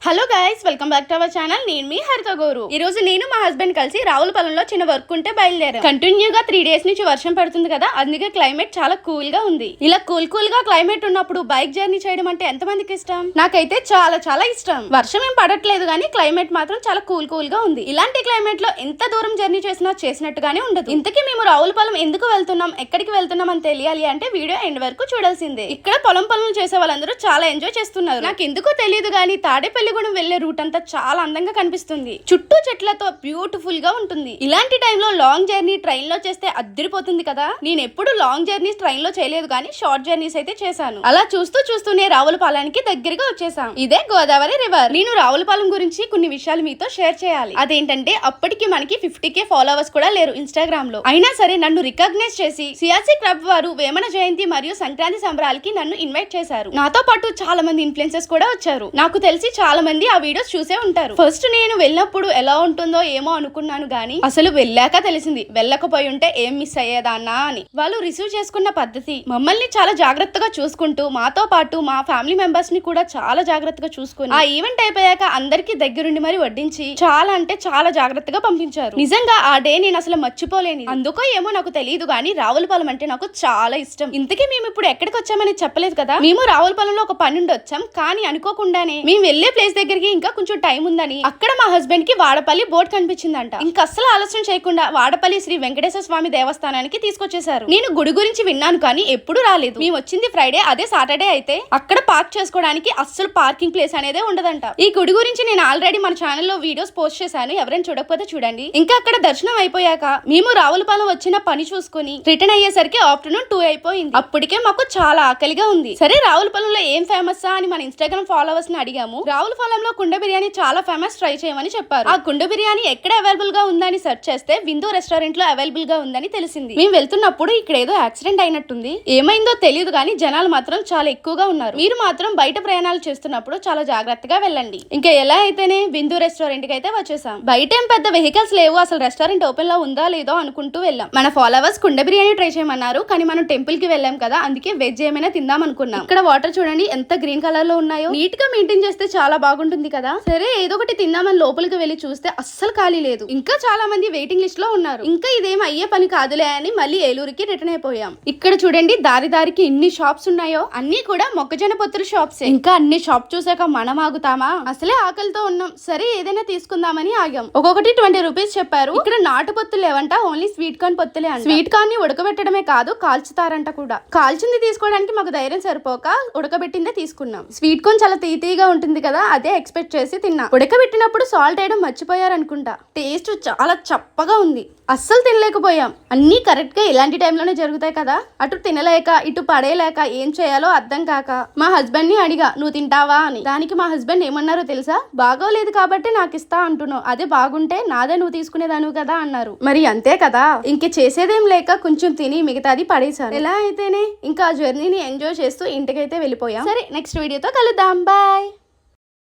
Hello guys, welcome back to our channel. నేను మీ హరిత గోరు. ఈ రోజు నేను మా హస్బెండ్ కలిసి రావులపాలెంలో చిన్న వర్క్ ఉంటే బయలుదేరాం. కంటిన్యూగా 3 days నుంచి వర్షం పడుతుంది కదా, అందుకే క్లైమేట్ చాలా కూల్ గా ఉంది. ఇలా కూల్ గా క్లైమేట్ ఉన్నప్పుడు బైక్ జర్నీ చేయడం అంటే ఎంత మందికి ఇష్టం? నాకైతే చాలా చాలా ఇష్టం. వర్షం ఏం పడట్లేదు కానీ క్లైమేట్ మాత్రం చాలా కూల్ గా ఉంది. ఇలాంటి క్లైమేట్ లో ఎంత దూరం జర్నీ చేసినా చేసినట్టుగానే ఉండదు. ఇంతకీ మేము రావులపాలెం ఎందుకు వెళ్తున్నాం, ఎక్కడికి వెళ్తున్నాం అని తెలియాలి అంటే వీడియో ఎండ్ వరకు చూడాల్సిందే. ఇక్కడ పొలం పనులు చేసే వాళ్ళందరూ చాలా ఎంజాయ్ చేస్తున్నారు. నాకు ఎందుకో తెలియదు కానీ తాడేపల్లి వెళ్లే రూట్ అంతా చాలా అందంగా కనిపిస్తుంది. చుట్టూ చెట్లతో బ్యూటిఫుల్ గా ఉంటుంది. ఇలాంటి టైంలో లాంగ్ జర్నీ ట్రైన్ లో చేస్తే అద్దరిపోతుంది కదా. నేను ఎప్పుడు లాంగ్ జర్నీస్ ట్రైన్ లో చేయలేదు కానీ షార్ట్ జర్నీస్ అయితే చేశాను. అలా చూస్తూనే రావులపాలెంకి దగ్గరగా వచ్చేసాం. ఇదే గోదావరి రివర్. నేను రావులపాలెం గురించి కొన్ని విషయాలు మీతో షేర్ చేయాలి. అదేంటంటే అప్పటికి మనకి 50K ఫాలోవర్స్ కూడా లేరు ఇన్స్టాగ్రామ్ లో. అయినా సరే నన్ను రికగ్నైజ్ చేసి సియాసి క్లబ్ వారు వేమన జయంతి మరియు సంక్రాంతి సంబరాలకి నన్ను ఇన్వైట్ చేశారు. నాతో పాటు చాలా మంది ఇన్ఫ్లుయెన్సర్స్ కూడా వచ్చారు. నాకు తెలిసి చాలా మంది ఆ వీడియోస్ చూసే ఉంటారు. ఫస్ట్ నేను వెళ్ళినప్పుడు ఎలా ఉంటుందో ఏమో అనుకున్నాను గానీ అసలు వెళ్ళాక తెలిసింది వెళ్ళకపోయి ఉంటే ఏం మిస్ అయ్యేదాన్నా అని. వాళ్ళు రిసీవ్ చేసుకున్న పద్ధతి, మమ్మల్ని చాలా జాగ్రత్తగా చూసుకుంటూ మాతో పాటు మా ఫ్యామిలీ మెంబర్స్ ని కూడా చాలా జాగ్రత్తగా చూసుకుని ఆ ఈవెంట్ అయిపోయాక అందరికి దగ్గరుండి మరి వడ్డించి చాలా అంటే చాలా జాగ్రత్తగా పంపించారు. నిజంగా ఆ డే నేను అసలు మర్చిపోలేని. అందుకో ఏమో నాకు తెలియదు గానీ రావులపాలెం అంటే నాకు చాలా ఇష్టం. ఇంతకీ మేము ఇప్పుడు ఎక్కడికి వచ్చామని చెప్పలేదు కదా. మేము రావులపాలెంలో ఒక పని నుండి వచ్చాం, కానీ అనుకోకుండానే మేము వెళ్లే ప్లేస్ దగ్గరికి ఇంకా కొంచెం టైం ఉందని అక్కడ మా హస్బెండ్ కి వాడపల్లి బోర్డు కనిపించిందంట. ఇంకా అస్సలు ఆలస్యం చేయకుండా వాడపల్లి శ్రీ వెంకటేశ్వర స్వామి దేవస్థానానికి తీసుకొచ్చేసారు. నేను గుడి గురించి విన్నాను కానీ ఎప్పుడు రాలేదు. మేము వచ్చింది ఫ్రైడే, అదే సాటర్డే అయితే అక్కడ పార్క్ చేసుకోవడానికి అస్సలు పార్కింగ్ ప్లేస్ అనేదే ఉండదంట. ఈ గుడి గురించి నేను ఆల్రెడీ మన ఛానల్లో వీడియోస్ పోస్ట్ చేశాను, ఎవరైనా చూడకపోతే చూడండి. ఇంకా అక్కడ దర్శనం అయిపోయాక మేము రావులపాలెం వచ్చిన పని చూసుకుని రిటర్న్ అయ్యేసరికి ఆఫ్టర్నూన్ 2 అయిపోయింది. అప్పటికే మాకు చాలా ఆకలిగా ఉంది. సరే రావులపాలెంలో ఏం ఫేమస్ అని మన ఇన్స్టాగ్రామ్ ఫాలోవర్స్ ని అడిగాము. రావులపాలెంలో కుండ బిర్యానీ చాలా ఫేమస్, ట్రై చేయమని చెప్పారు. ఆ కుండ బిర్యానీ ఎక్కడ అవైలబుల్ గా ఉందని సెర్చ్ చేస్తే విందు రెస్టారెంట్ లో అవైలబుల్ గా ఉందని తెలిసింది. మేము వెళ్తున్నప్పుడు ఇక్కడ ఏదో యాక్సిడెంట్ అయినట్టుంది. ఏమైందో తెలియదు కానీ జనాలు మాత్రం చాలా ఎక్కువగా ఉన్నారు. మీరు మాత్రం బయట ప్రయాణాలు చేస్తున్నప్పుడు చాలా జాగ్రత్తగా వెళ్ళండి. ఇంకా ఎలా అయితేనే విందు రెస్టారెంట్ కి అయితే వచ్చేసాం. బయట ఏం పెద్ద వెహికల్స్ లేవు, అసలు రెస్టారెంట్ ఓపెన్ లో ఉందా లేదో అనుకుంటూ వెళ్ళాం. మన ఫాలోవర్స్ కుండ బిర్యానీ ట్రై చేయమన్నారు కానీ మనం టెంపుల్ కి వెళ్ళాం కదా, అందుకే వెజ్ ఏమైనా తిందాం అనుకున్నాం. ఇక్కడ వాటర్ చూడండి ఎంత గ్రీన్ కలర్ లో ఉన్నాయో. నీట్ గా మెయింటైన్ చేస్తే చాలా బాగుంటుంది కదా. సరే ఏదో ఒకటి తిందామని లోపలికి వెళ్లి చూస్తే అస్సలు ఖాళీ లేదు. ఇంకా చాలా మంది వెయిటింగ్ లిస్ట్ లో ఉన్నారు. ఇంకా ఇదేం అయ్యే పని కాదులే అని మళ్ళీ ఏలూరుకి రిటర్న్ అయిపోయాం. ఇక్కడ చూడండి దారికి ఎన్ని షాప్స్ ఉన్నాయో, అన్ని కూడా మొక్కజొన్న పొత్తుల షాప్స్. ఇంకా అన్ని షాప్ చూసాక మనం ఆగుతామా? అసలే ఆకలితో ఉన్నాం. సరే ఏదైనా తీసుకుందామని ఆగాం. ఒక్కొక్కటి 20 రూపీస్ చెప్పారు. ఇక్కడ నాటు పొత్తులు లేవంట, ఓన్లీ స్వీట్ కార్న్ పొత్తులే అంట. స్వీట్ కార్న్ ని ఉడకబెట్టడమే కాదు కాల్చుతారంట కూడా. కాల్చింది తీసుకోవడానికి మాకు ధైర్యం సరిపోక ఉడకబెట్టిందే తీసుకున్నాం. స్వీట్ కార్న్ చాలా తీయగా ఉంటుంది కదా, అదే ఎక్స్పెక్ట్ చేసి తిన్నా. ఉడకబెట్టినప్పుడు సాల్ట్ వేయడం మర్చిపోయారనుకుంటా. టేస్ట్ చాలా చప్పగా ఉంది, అస్సలు తినలేకపోయాం. అన్ని కరెక్ట్ గా ఇలాంటి టైంలోనే జరుగుతాయి కదా. అటు తినలేక ఇటు పడేయలేక ఏం చేయాలో అర్థం కాక మా హస్బెండ్ ని అడిగా, నువ్వు తింటావా అని. దానికి మా హస్బెండ్ ఏమన్నారో తెలుసా? బాగోలేదు కాబట్టి నాకు ఇస్తా అంటున్నావు, అదే బాగుంటే నాదే నువ్వు తీసుకునేదాను కదా అన్నారు. మరి అంతే కదా, ఇంక చేసేదేం లేక కొంచెం తిని మిగతాది పడేసాను. ఎలా అయితేనే ఇంకా జర్నీని ఎంజాయ్ చేస్తూ ఇంటికైతే వెళ్ళిపోయాం. సరే నెక్స్ట్ వీడియోతో కలుద్దాం, బాయ్.